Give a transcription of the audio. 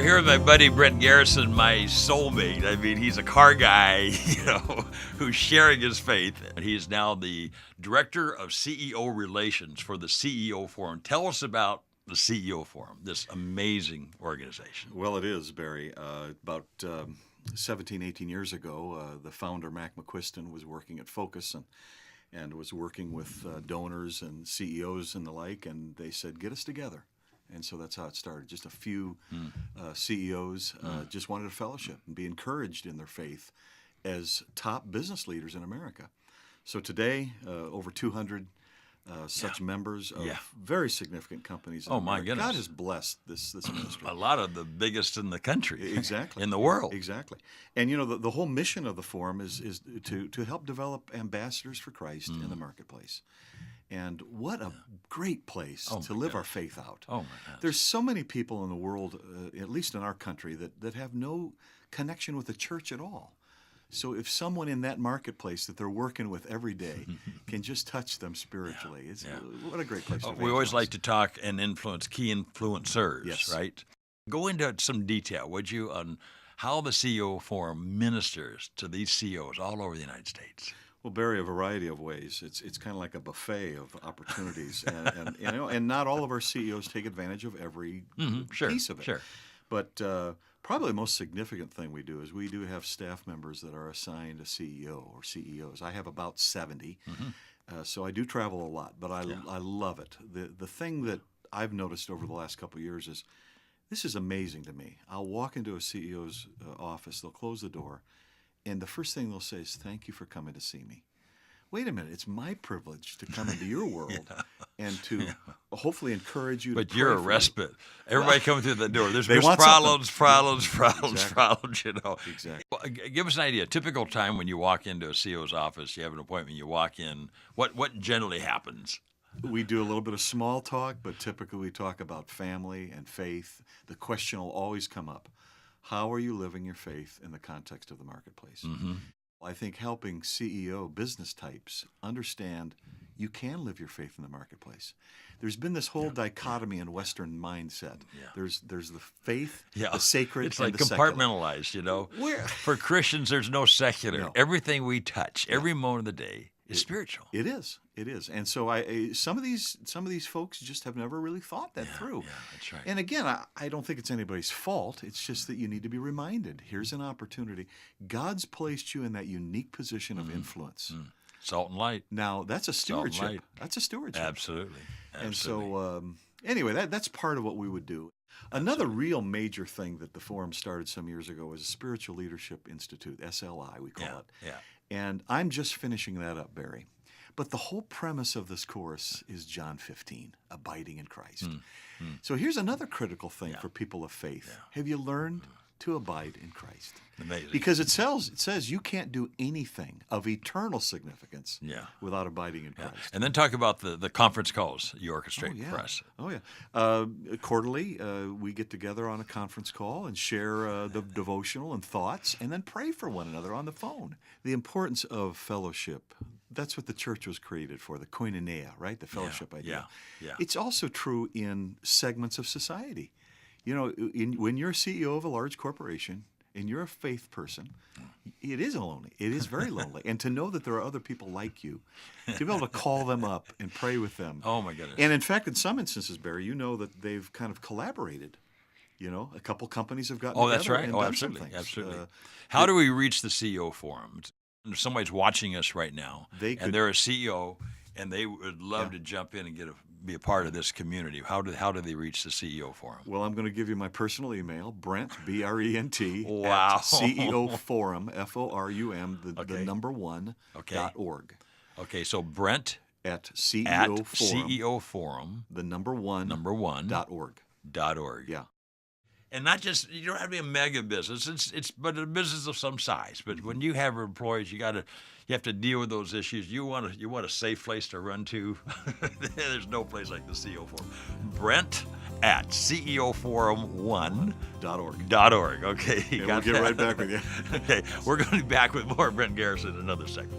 We're here with my buddy Brent Garrison, my soulmate. I mean, he's a car guy, who's sharing his faith. He's now the Director of CEO Relations for the CEO Forum. Tell us about the CEO Forum, this amazing organization. Well, it is, Barry. About 17, 18 years ago, the founder, Mac McQuiston, was working at Focus and was working with donors and CEOs and the like, and they said, get us together. And so that's how it started. Just a few CEOs just wanted a fellowship and be encouraged in their faith as top business leaders in America. So today, over 200 such members of very significant companies in Oh, my America. goodness. God has blessed this ministry. A lot of the biggest in the country. Exactly. In the world. Exactly. And, the whole mission of the forum is to help develop ambassadors for Christ in the marketplace. And what a great place to live our faith out. Oh, my gosh. There's so many people in the world, at least in our country, that have no connection with the church at all. So if someone in that marketplace that they're working with every day can just touch them spiritually, what a great place to be. We always like to talk and influence key influencers, Yes. right? Go into some detail, would you, on how the CEO Forum ministers to these CEOs all over the United States? Well, Barry, a variety of ways. It's kind of like a buffet of opportunities, and not all of our CEOs take advantage of every piece of it. Sure. But probably the most significant thing we do is we do have staff members that are assigned a CEO or CEOs. I have about 70, so I do travel a lot, but I love it. The thing that I've noticed over the last couple of years is this is amazing to me. I'll walk into a CEO's office, they'll close the door, and the first thing they'll say is, "Thank you for coming to see me." Wait a minute, it's my privilege to come into your world and to hopefully encourage you to But you're a pray for respite. Everybody coming through the door. There's They want problems, Exactly. Exactly. Well, give us an idea. Typical time when you walk into a CEO's office, you have an appointment, you walk in, what generally happens? We do a little bit of small talk, but typically we talk about family and faith. The question will always come up. How are you living your faith in the context of the marketplace? I think helping CEO business types understand you can live your faith in the marketplace. There's been this whole dichotomy in Western mindset. There's the faith, the sacred, it's and like the secular. compartmentalized, Where? For Christians, there's no secular. No. Everything we touch, every moment of the day, is spiritual. It is. It is. And so some of these folks just have never really thought that through. Yeah, that's right. And again, I don't think it's anybody's fault. It's just that you need to be reminded. Here's an opportunity. God's placed you in that unique position of influence. Salt and light. Now, that's a Salt and stewardship. light. That's a stewardship. Absolutely. And so, anyway, that's part of what we would do. Another real major thing that the forum started some years ago was a Spiritual Leadership Institute, SLI, we call it. Yeah. And I'm just finishing that up, Barry. But the whole premise of this course is John 15, abiding in Christ. So here's another critical thing for people of faith. Have you learned to abide in Christ? Amazing. Because it says you can't do anything of eternal significance without abiding in Christ. And then talk about the conference calls you orchestrate for us. Oh, yeah. Quarterly, we get together on a conference call and share the devotional and thoughts and then pray for one another on the phone. The importance of fellowship, that's what the church was created for, the koinonia, right? The fellowship idea. Yeah. It's also true in segments of society. When you're CEO of a large corporation and you're a faith person, it is lonely. It is very lonely. And to know that there are other people like you, to be able to call them up and pray with them. Oh, my goodness. And in fact, in some instances, Barry, that they've kind of collaborated. A couple companies have gotten together. That's right. And Oh, done some absolutely. things. Absolutely. How do we reach the CEO Forum? Somebody's watching us right now, and they're a CEO, and they would love to jump in and be a part of this community. How do they reach the CEO Forum? Well, I'm going to give you my personal email, Brent, Brent, Wow. at CEO Forum, FORUM, the number one, .org. Okay, so Brent at CEO Forum, CEO Forum, the number one, .org. .org. And not just, you don't have to be a mega business. It's but a business of some size. But when you have employees, you have to deal with those issues. You want a safe place to run to. There's no place like the CEO Forum. Brent at CEOForum1.org. Okay, And we'll get right back with you. Okay, we're going to be back with more Brent Garrison in another second.